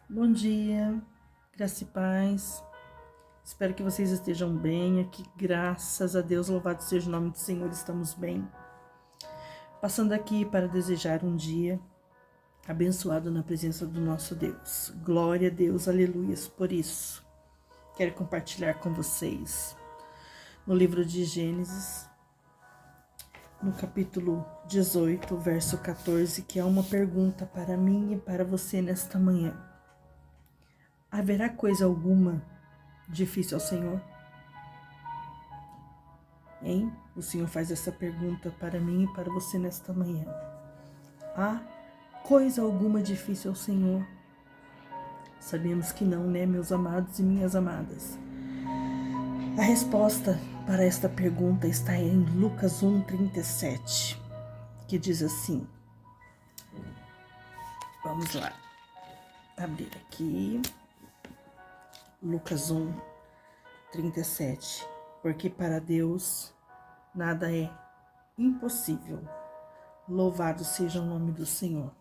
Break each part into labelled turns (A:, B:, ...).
A: Bom dia, graça e paz. Espero que vocês estejam bem aqui. Graças a Deus, louvado seja o nome do Senhor, estamos bem. Passando aqui para desejar um dia abençoado na presença do nosso Deus. Glória a Deus, aleluias. Por isso, quero compartilhar com vocês no livro de Gênesis, no capítulo 18, verso 14, que é uma pergunta para mim e para você nesta manhã. Haverá coisa alguma difícil ao Senhor? Hein? O Senhor faz essa pergunta para mim e para você nesta manhã. Há coisa alguma difícil ao Senhor? Sabemos que não, né, meus amados e minhas amadas? A resposta para esta pergunta está em Lucas 1:37, que diz assim. Vamos lá. Abrir aqui. Lucas 1:37. Porque para Deus nada é impossível. Louvado seja o nome do Senhor.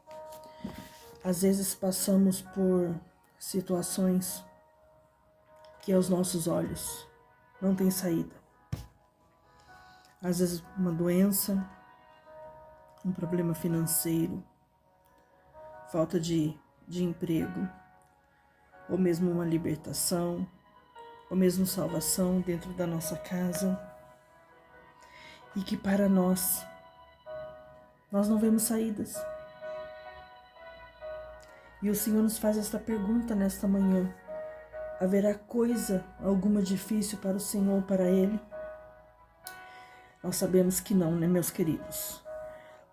A: Às vezes passamos por situações que aos nossos olhos não tem saída. Às vezes uma doença, um problema financeiro, falta de emprego, ou mesmo uma libertação, ou mesmo salvação dentro da nossa casa. E que para nós não vemos saídas. E o Senhor nos faz esta pergunta nesta manhã. Haverá coisa alguma difícil para o Senhor, para Ele? Nós sabemos que não, né, meus queridos?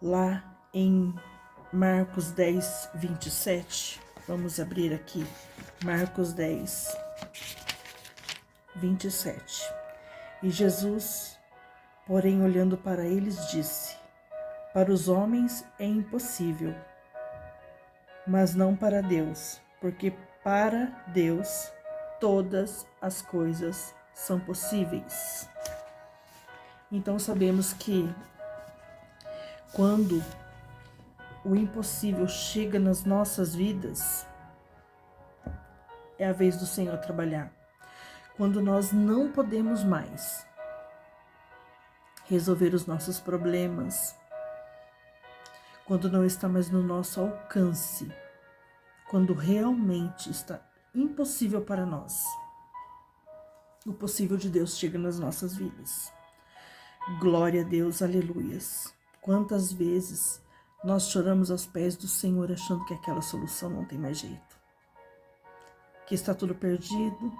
A: Lá em Marcos 10, 27, vamos abrir aqui, Marcos 10, 27. E Jesus, porém, olhando para eles, disse: para os homens é impossível, mas não para Deus, porque para Deus todas as coisas são possíveis. Então sabemos que quando o impossível chega nas nossas vidas, é a vez do Senhor trabalhar. Quando nós não podemos mais resolver os nossos problemas, quando não está mais no nosso alcance, quando realmente está impossível para nós, o possível de Deus chega nas nossas vidas. Glória a Deus, aleluias. Quantas vezes nós choramos aos pés do Senhor achando que aquela solução não tem mais jeito, que está tudo perdido,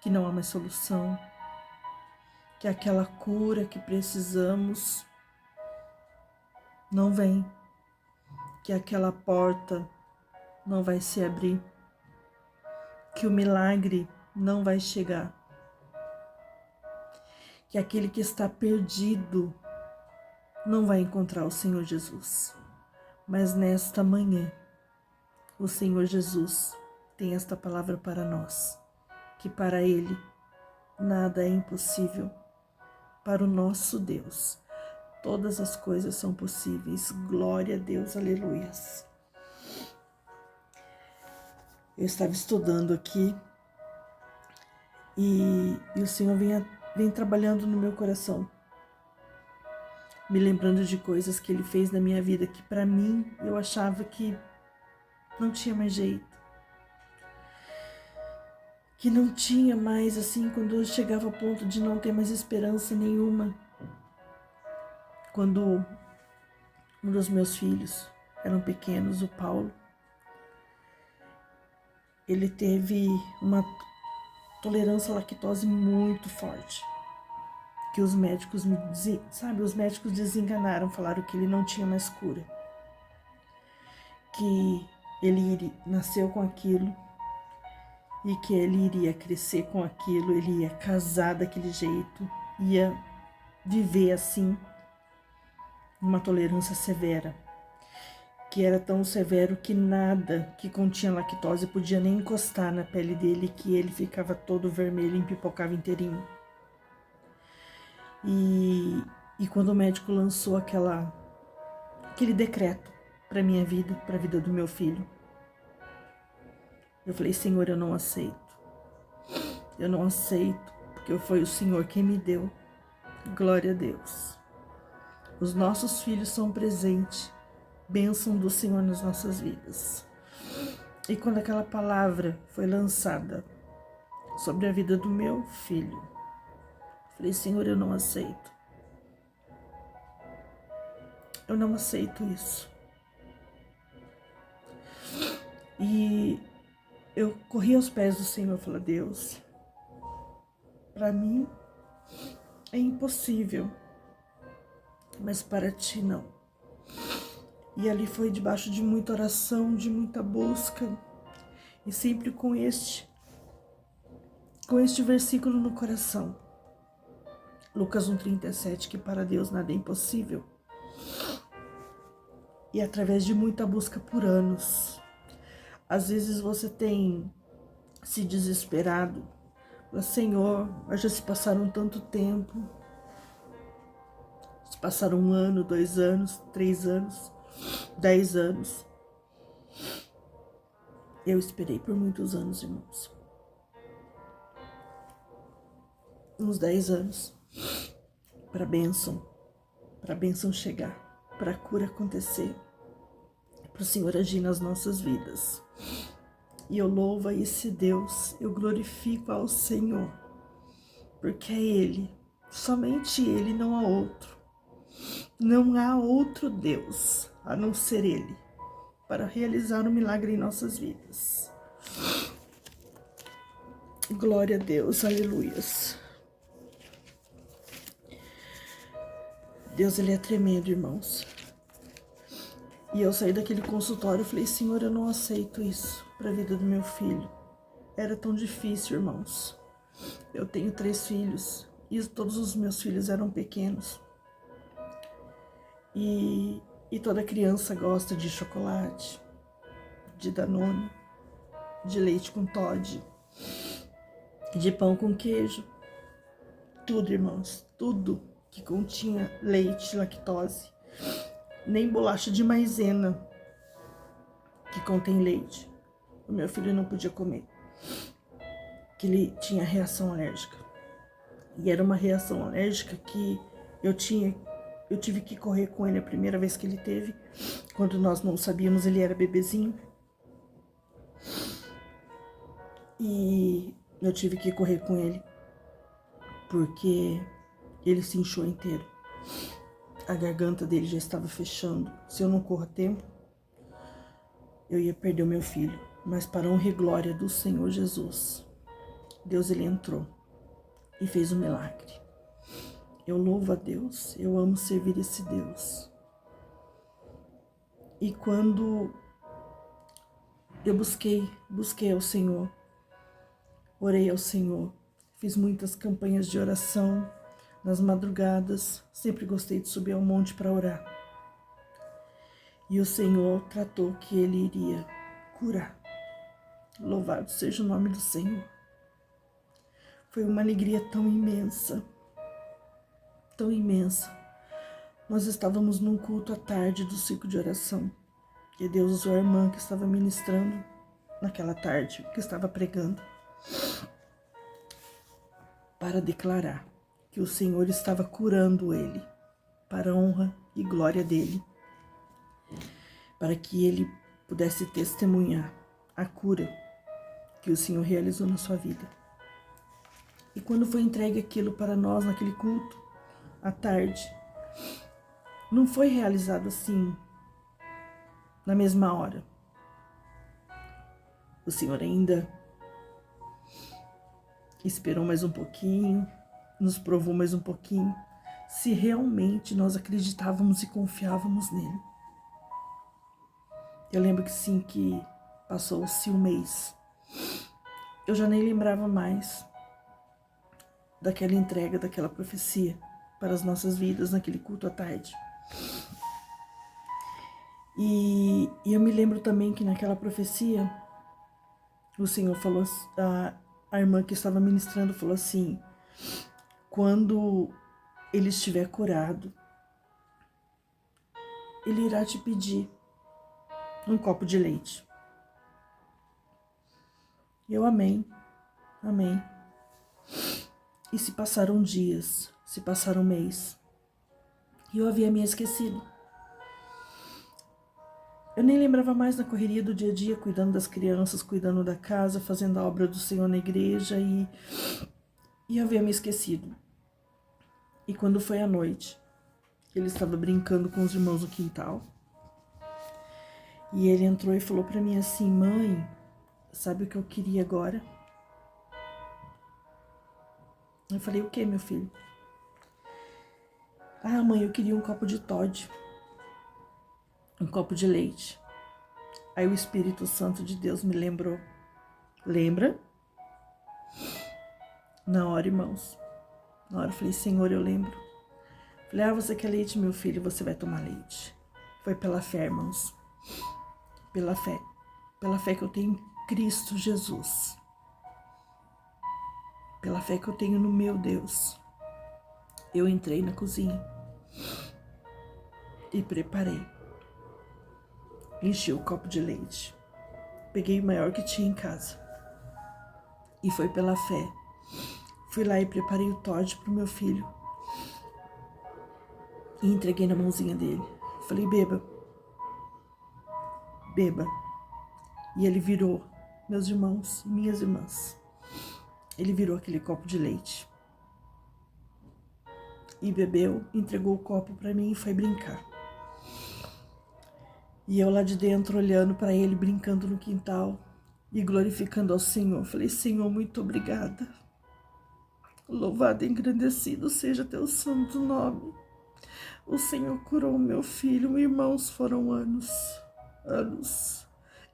A: que não há mais solução, que aquela cura que precisamos não vem, que aquela porta não vai se abrir, que o milagre não vai chegar, que aquele que está perdido não vai encontrar o Senhor Jesus. Mas nesta manhã, o Senhor Jesus tem esta palavra para nós, que para Ele nada é impossível. Para o nosso Deus, todas as coisas são possíveis. Glória a Deus, aleluias. Eu estava estudando aqui e o Senhor vem trabalhando no meu coração, me lembrando de coisas que Ele fez na minha vida, que para mim eu achava que não tinha mais jeito, que não tinha mais, assim, quando eu chegava ao ponto de não ter mais esperança nenhuma. Quando um dos meus filhos eram pequenos, o Paulo, ele teve uma tolerância à lactose muito forte, que os médicos os médicos desenganaram, falaram que ele não tinha mais cura, que ele nasceu com aquilo e que ele iria crescer com aquilo, ele ia casar daquele jeito, ia viver assim, uma tolerância severa, que era tão severo que nada que continha lactose podia nem encostar na pele dele, que ele ficava todo vermelho e empipocava inteirinho. E quando o médico lançou aquele decreto para minha vida, para a vida do meu filho, Eu falei, Senhor, eu não aceito. Eu não aceito, porque foi o Senhor quem me deu. Glória a Deus. Os nossos filhos são presente, bênção do Senhor nas nossas vidas. E quando aquela palavra foi lançada sobre a vida do meu filho, falei, Senhor, eu não aceito. Eu não aceito isso. E eu corri aos pés do Senhor e falei, Deus, para mim é impossível, mas para ti não. E ali foi debaixo de muita oração, de muita busca, e sempre com este versículo no coração. Lucas 1,37, que para Deus nada é impossível. E através de muita busca por anos. Às vezes você tem se desesperado. Senhor, já se passaram tanto tempo. Se passaram 1 ano, 2 anos, 3 anos, 10 anos. Eu esperei por muitos anos, irmãos. Uns 10 anos. Para a bênção chegar, para a cura acontecer, para o Senhor agir nas nossas vidas. E eu louvo a esse Deus, eu glorifico ao Senhor, porque é Ele, somente Ele, não há outro. Não há outro Deus, a não ser Ele, para realizar um milagre em nossas vidas. Glória a Deus, aleluias. Deus, Ele é tremendo, irmãos. E eu saí daquele consultório e falei, Senhor, eu não aceito isso para a vida do meu filho. Era tão difícil, irmãos. Eu tenho 3 filhos e todos os meus filhos eram pequenos. E toda criança gosta de chocolate, de Danone, de leite com Toddy, de pão com queijo. Tudo, irmãos, tudo que continha leite, lactose. Nem bolacha de maisena que contém leite. O meu filho não podia comer, que ele tinha reação alérgica. E era uma reação alérgica que eu tive que correr com ele a primeira vez que ele teve. Quando nós não sabíamos, ele era bebezinho. E eu tive que correr com ele, porque ele se inchou inteiro. A garganta dele já estava fechando. Se eu não corro a tempo, eu ia perder o meu filho. Mas para a honra e glória do Senhor Jesus, Deus, Ele entrou e fez um milagre. Eu louvo a Deus, eu amo servir esse Deus. E quando eu busquei ao Senhor, orei ao Senhor, fiz muitas campanhas de oração nas madrugadas, sempre gostei de subir ao monte para orar. E o Senhor tratou que Ele iria curar. Louvado seja o nome do Senhor. Foi uma alegria tão imensa, tão imensa. Nós estávamos num culto à tarde do ciclo de oração. E Deus usou a irmã que estava ministrando naquela tarde, que estava pregando, para declarar que o Senhor estava curando ele, para a honra e glória dele, para que ele pudesse testemunhar a cura que o Senhor realizou na sua vida. E quando foi entregue aquilo para nós naquele culto, à tarde, não foi realizado assim, na mesma hora. O Senhor ainda esperou mais um pouquinho, nos provou mais um pouquinho, se realmente nós acreditávamos e confiávamos nele. Eu lembro que sim, que passou-se um mês. Eu já nem lembrava mais daquela entrega, daquela profecia para as nossas vidas naquele culto à tarde. E eu me lembro também que naquela profecia, o Senhor falou, a irmã que estava ministrando falou assim, quando ele estiver curado, ele irá te pedir um copo de leite. Eu amém, amém. E se passaram dias, se passaram mês, e eu havia me esquecido. Eu nem lembrava mais da correria do dia a dia, cuidando das crianças, cuidando da casa, fazendo a obra do Senhor na igreja e havia me esquecido. E quando foi à noite, ele estava brincando com os irmãos no quintal. E ele entrou e falou para mim assim: mãe, sabe o que eu queria agora? Eu falei: o que, meu filho? Ah, mãe, eu queria um copo de Toddy, um copo de leite. Aí o Espírito Santo de Deus me lembrou. Lembra? Na hora, irmãos. Na hora eu falei: Senhor, eu lembro. Falei: ah, você quer leite, meu filho? Você vai tomar leite. Foi pela fé, irmãos. Pela fé. Pela fé que eu tenho em Cristo Jesus. Pela fé que eu tenho no meu Deus. Eu entrei na cozinha e preparei. Enchi o copo de leite. Peguei o maior que tinha em casa. E foi pela fé. Fui lá e preparei o Toddy pro meu filho. E entreguei na mãozinha dele. Falei: beba. Beba. E ele virou, meus irmãos, minhas irmãs. Ele virou aquele copo de leite. E bebeu, entregou o copo para mim e foi brincar. E eu lá de dentro olhando para ele, brincando no quintal e glorificando ao Senhor. Falei: Senhor, muito obrigada. Louvado e engrandecido seja teu santo nome. O Senhor curou meu filho. Irmãos, foram anos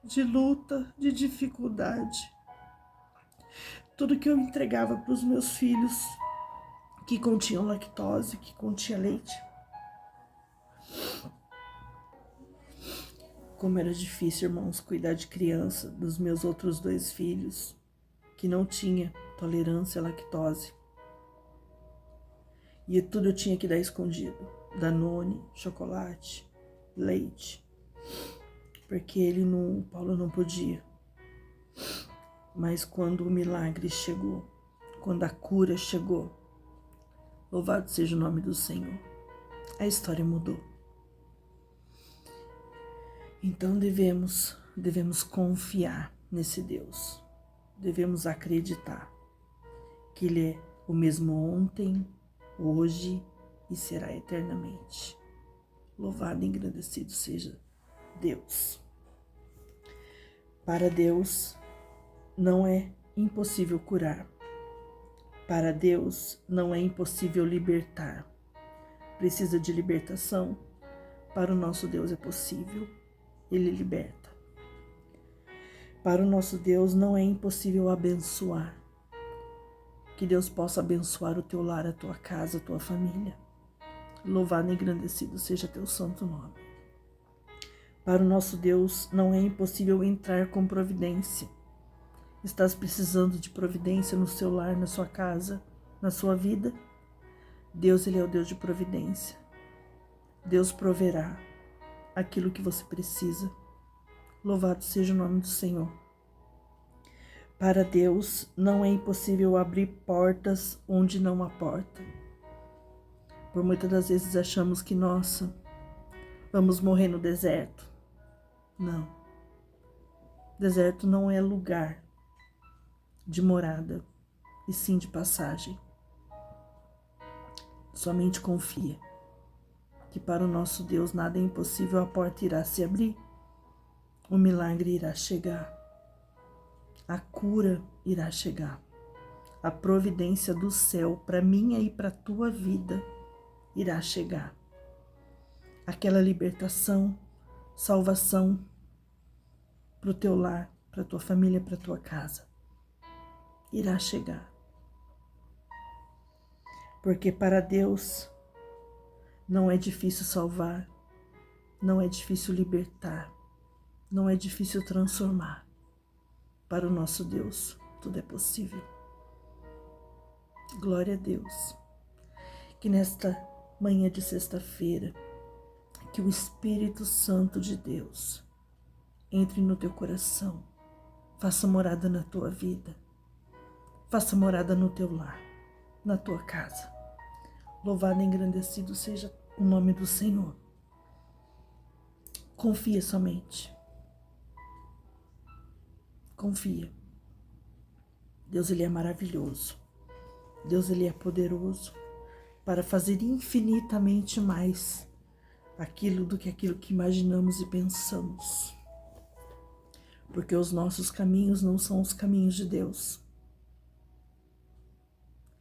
A: de luta, de dificuldade. Tudo que eu entregava para os meus filhos, que continham lactose, que continha leite. Como era difícil, irmãos, cuidar de criança, dos meus outros 2 filhos, que não tinha tolerância à lactose. E tudo eu tinha que dar escondido. Danone, chocolate, leite. Porque Paulo não podia. Mas quando o milagre chegou, quando a cura chegou, louvado seja o nome do Senhor, a história mudou. Então devemos confiar nesse Deus. Devemos acreditar que Ele é o mesmo ontem, hoje e será eternamente. Louvado e engrandecido seja Deus. Para Deus não é impossível curar. Para Deus não é impossível libertar. Precisa de libertação? Para o nosso Deus é possível. Ele liberta. Para o nosso Deus não é impossível abençoar. Que Deus possa abençoar o teu lar, a tua casa, a tua família. Louvado e engrandecido seja teu santo nome. Para o nosso Deus não é impossível entrar com providência. Estás precisando de providência no seu lar, na sua casa, na sua vida? Deus, Ele é o Deus de providência. Deus proverá aquilo que você precisa. Louvado seja o nome do Senhor. Para Deus não é impossível abrir portas onde não há porta. Por muitas das vezes achamos que, nossa, vamos morrer no deserto. Não. Deserto não é lugar de morada, e sim de passagem. Somente confia que para o nosso Deus nada é impossível, a porta irá se abrir, o milagre irá chegar, a cura irá chegar, a providência do céu para minha e para a tua vida irá chegar. Aquela libertação, salvação para o teu lar, para a tua família, para a tua casa, irá chegar. Porque para Deus não é difícil salvar, não é difícil libertar, não é difícil transformar. Para o nosso Deus, tudo é possível. Glória a Deus. Que nesta manhã de sexta-feira, que o Espírito Santo de Deus entre no teu coração, faça morada na tua vida, faça morada no teu lar, na tua casa. Louvado e engrandecido seja o nome do Senhor. Confia somente. Confia. Deus, Ele é maravilhoso. Deus, Ele é poderoso para fazer infinitamente mais aquilo que imaginamos e pensamos. Porque os nossos caminhos não são os caminhos de Deus.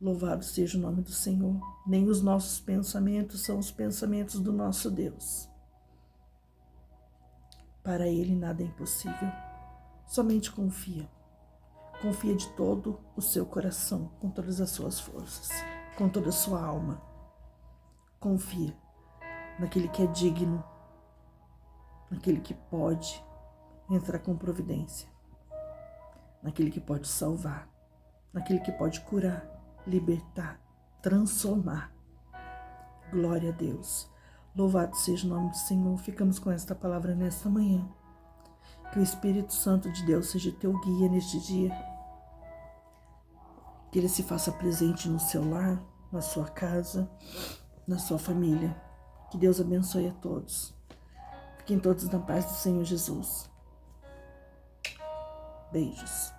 A: Louvado seja o nome do Senhor. Nem os nossos pensamentos são os pensamentos do nosso Deus. Para Ele nada é impossível. Somente confia. Confia de todo o seu coração, com todas as suas forças, com toda a sua alma. Confia naquele que é digno, naquele que pode entrar com providência, naquele que pode salvar, naquele que pode curar, libertar, transformar. Glória a Deus. Louvado seja o nome do Senhor. Ficamos com esta palavra nesta manhã. Que o Espírito Santo de Deus seja teu guia neste dia. Que Ele se faça presente no seu lar, na sua casa, na sua família. Que Deus abençoe a todos. Fiquem todos na paz do Senhor Jesus. Beijos.